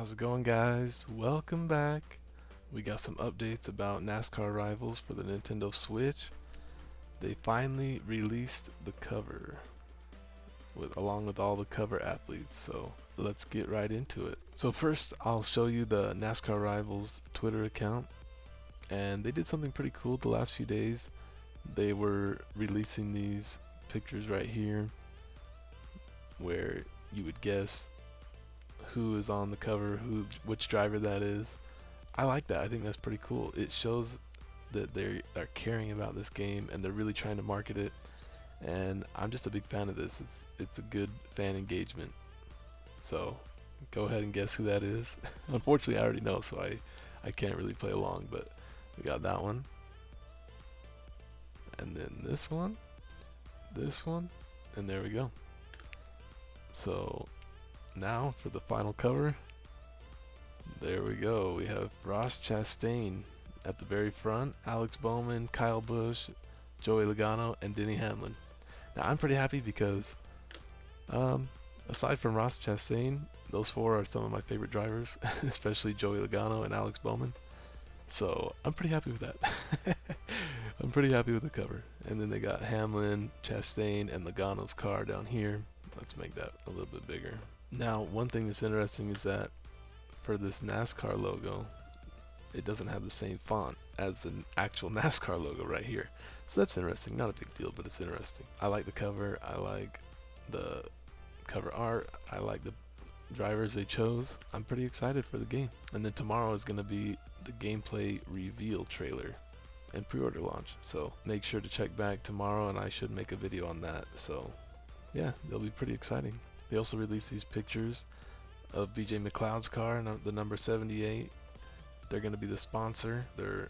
How's it going, guys? Welcome back. We got some updates about NASCAR Rivals for the Nintendo Switch. They finally released the cover along with all the cover athletes, so let's get right into it. So first, I'll show you the NASCAR Rivals Twitter account, and they did something pretty cool the last few days. They were releasing these pictures right here where you would guess who is on the cover, which driver that is. I like that. I think that's pretty cool. It shows that they are caring about this game and they're really trying to market it. And I'm just a big fan of this. It's a good fan engagement. So go ahead and guess who that is. Unfortunately, I already know, so I can't really play along. But we got that one, and then this one, and there we go. So now for the final cover. There we go. We have Ross Chastain at the very front, Alex Bowman, Kyle Busch, Joey Logano, and Denny Hamlin. Now I'm pretty happy because aside from Ross Chastain, those four are some of my favorite drivers, especially Joey Logano and Alex Bowman. So I'm pretty happy with that. I'm pretty happy with the cover. And then they got Hamlin, Chastain, and Logano's car down here. Let's make that a little bit bigger. Now, one thing that's interesting is that for this NASCAR logo, it doesn't have the same font as the actual NASCAR logo right here. So that's interesting. Not a big deal, but it's interesting. I like the cover. I like the cover art. I like the drivers they chose. I'm pretty excited for the game. And then tomorrow is going to be the gameplay reveal trailer and pre-order launch. So make sure to check back tomorrow and I should make a video on that. So yeah, they'll be pretty exciting. They also released these pictures of BJ McLeod's car, the number 78. They're going to be the sponsor. They're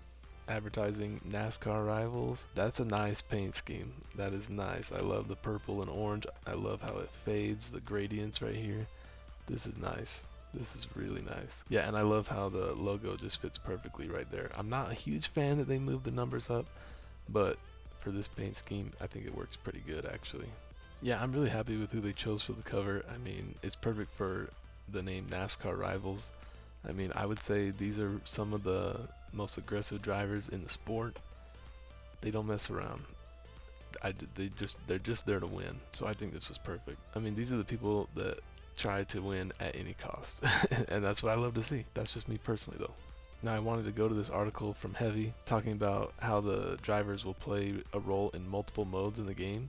advertising NASCAR Rivals. That's a nice paint scheme. That is nice. I love the purple and orange. I love how it fades, the gradients right here. This is nice. This is really nice. Yeah, and I love how the logo just fits perfectly right there. I'm not a huge fan that they moved the numbers up, but for this paint scheme, I think it works pretty good actually. Yeah, I'm really happy with who they chose for the cover. I mean, it's perfect for the name NASCAR Rivals. I mean, I would say these are some of the most aggressive drivers in the sport. They don't mess around. They're just there to win. So I think this is perfect. I mean, these are the people that try to win at any cost, and that's what I love to see. That's just me personally, though. Now I wanted to go to this article from Heavy talking about how the drivers will play a role in multiple modes in the game.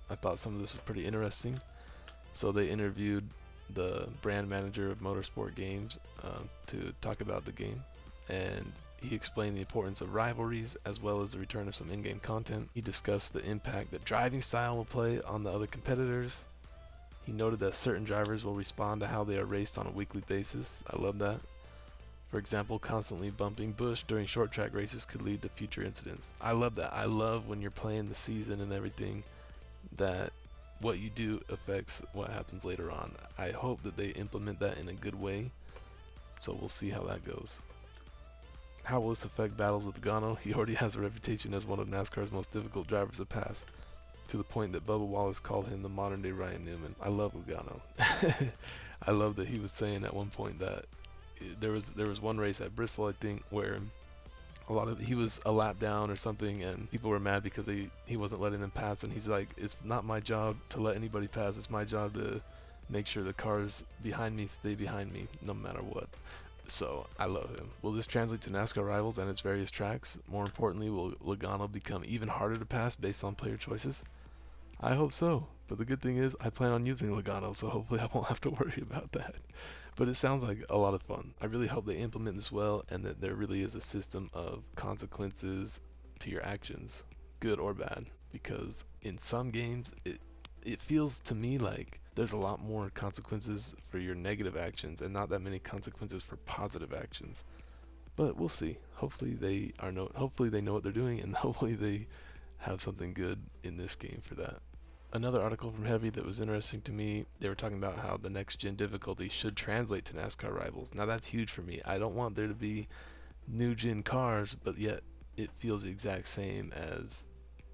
I thought some of this was pretty interesting. So they interviewed the brand manager of Motorsport Games to talk about the game, and he explained the importance of rivalries as well as the return of some in-game content. He discussed the impact that driving style will play on the other competitors. He noted that certain drivers will respond to how they are raced on a weekly basis. I love that. For example, constantly bumping Busch during short track races could lead to future incidents. I love that. I love when you're playing the season and everything, that what you do affects what happens later on. I hope that they implement that in a good way, so we'll see how that goes. How will this affect battles with Logano? He already has a reputation as one of NASCAR's most difficult drivers to pass, to the point that Bubba Wallace called him the modern day Ryan Newman. I love Logano. I love that he was saying at one point that there was one race at Bristol, I think, where he was a lap down or something, and people were mad because he wasn't letting them pass, and he's like, it's not my job to let anybody pass, it's my job to make sure the cars behind me stay behind me no matter what. So I love him. Will this translate to NASCAR Rivals and its various tracks? More importantly, will Logano become even harder to pass based on player choices? I hope so, but the good thing is I plan on using Logano, so hopefully I won't have to worry about that. But it sounds like a lot of fun. I really hope they implement this well and that there really is a system of consequences to your actions, good or bad, because in some games it feels to me like there's a lot more consequences for your negative actions and not that many consequences for positive actions. But we'll see. Hopefully they know what they're doing, and hopefully they have something good in this game for that. Another article from Heavy that was interesting to me, they were talking about how the next gen difficulty should translate to NASCAR Rivals. Now that's huge for me. I don't want there to be new gen cars, but yet it feels the exact same as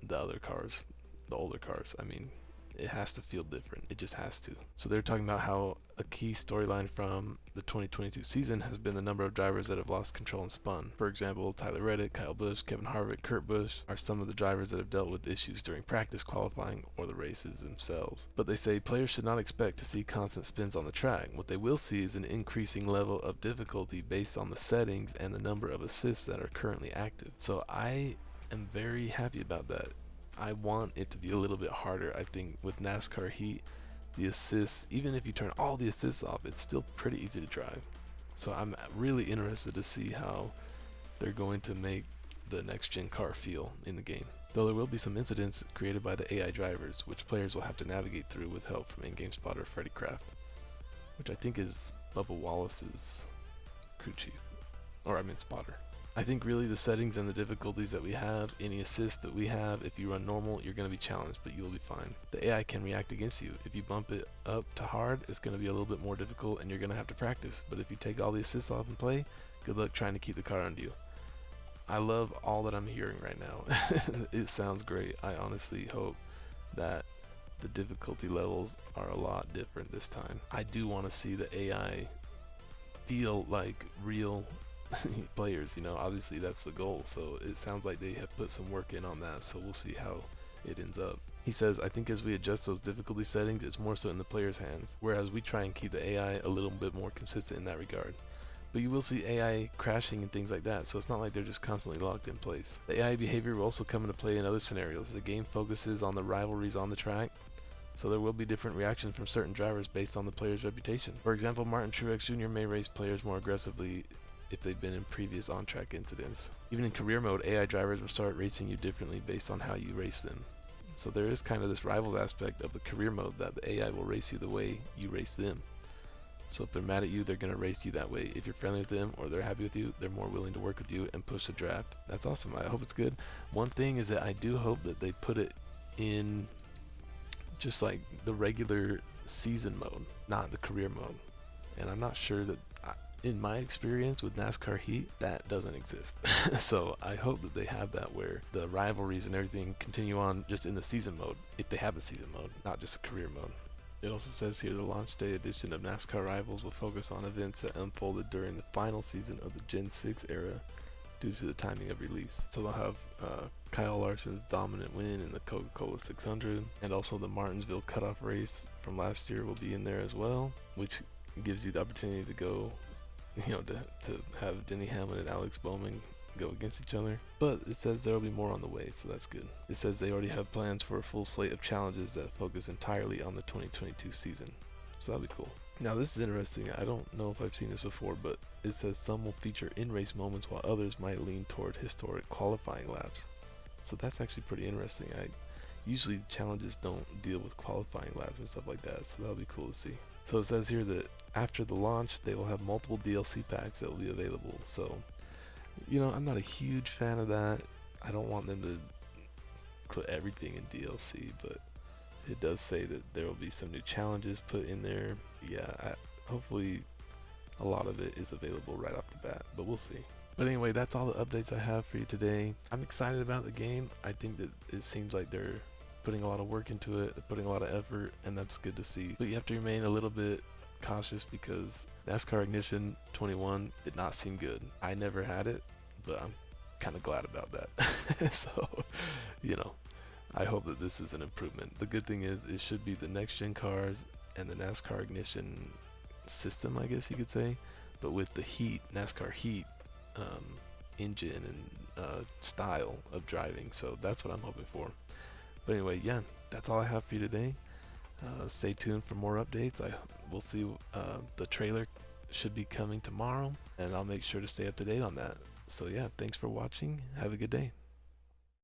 the other cars, the older cars. I mean, It has to feel different. It just has to. So they're talking about how a key storyline from the 2022 season has been the number of drivers that have lost control and spun. For example, Tyler Reddick, Kyle Busch, Kevin Harvick, Kurt Busch are some of the drivers that have dealt with issues during practice, qualifying, or the races themselves. But they say players should not expect to see constant spins on the track. What they will see is an increasing level of difficulty based on the settings and the number of assists that are currently active. So I am very happy about that. I want it to be a little bit harder. I think with NASCAR Heat, the assists, even if you turn all the assists off, it's still pretty easy to drive. So I'm really interested to see how they're going to make the next gen car feel in the game. Though there will be some incidents created by the AI drivers, which players will have to navigate through with help from in-game spotter Freddie Kraft, which I think is Bubba Wallace's crew chief, or I mean spotter. I think really the settings and the difficulties that we have, any assist that we have, if you run normal, you're going to be challenged, but you'll be fine. The AI can react against you. If you bump it up to hard, it's going to be a little bit more difficult and you're going to have to practice. But if you take all the assists off and play, good luck trying to keep the car under you. I love all that I'm hearing right now. It sounds great. I honestly hope that the difficulty levels are a lot different this time. I do want to see the AI feel like real players, you know, obviously that's the goal. So it sounds like they have put some work in on that, so we'll see how it ends up. He says, I think as we adjust those difficulty settings, it's more so in the player's hands, whereas we try and keep the AI a little bit more consistent in that regard. But you will see AI crashing and things like that, so it's not like they're just constantly locked in place. The AI behavior will also come into play in other scenarios. The game focuses on the rivalries on the track, so there will be different reactions from certain drivers based on the player's reputation. For example, Martin Truex Jr. may race players more aggressively if they've been in previous on-track incidents. Even in career mode, AI drivers will start racing you differently based on how you race them. So there is kind of this rivals aspect of the career mode that the AI will race you the way you race them. So if they're mad at you, they're going to race you that way. If you're friendly with them or they're happy with you, they're more willing to work with you and push the draft. That's awesome. I hope it's good. One thing is that I do hope that they put it in just like the regular season mode, not the career mode. And I'm not sure that, in my experience with NASCAR Heat, that doesn't exist. So I hope that they have that where the rivalries and everything continue on just in the season mode, if they have a season mode, not just a career mode. It also says here the launch day edition of NASCAR Rivals will focus on events that unfolded during the final season of the Gen 6 era due to the timing of release. So they'll have Kyle Larson's dominant win in the Coca-Cola 600, and also the Martinsville cutoff race from last year will be in there as well, which gives you the opportunity to go, you know, to have Denny Hamlin and Alex Bowman go against each other. But it says there will be more on the way, so that's good. It says they already have plans for a full slate of challenges that focus entirely on the 2022 season, so that'll be cool. Now this is interesting. I don't know if I've seen this before, but it says some will feature in-race moments while others might lean toward historic qualifying laps. So that's actually pretty interesting. Usually challenges don't deal with qualifying laps and stuff like that, so that'll be cool to see. So it says here that after the launch, they will have multiple DLC packs that will be available. So, you know, I'm not a huge fan of that. I don't want them to put everything in DLC, but it does say that there will be some new challenges put in there. Yeah, hopefully a lot of it is available right off the bat, but we'll see. But anyway, that's all the updates I have for you today. I'm excited about the game. I think that it seems like they're putting a lot of work into it, they're putting a lot of effort, and that's good to see. But you have to remain a little bit cautious because NASCAR Ignition 21 did not seem good. I never had it, but I'm kind of glad about that. So, you know, I hope that this is an improvement. The good thing is it should be the next gen cars and the NASCAR Ignition system, I guess you could say, but with the Heat, NASCAR Heat engine and style of driving. So that's what I'm hoping for. But anyway, yeah, that's all I have for you today. Stay tuned for more updates. We'll see. The trailer should be coming tomorrow, and I'll make sure to stay up to date on that. So yeah, thanks for watching. Have a good day.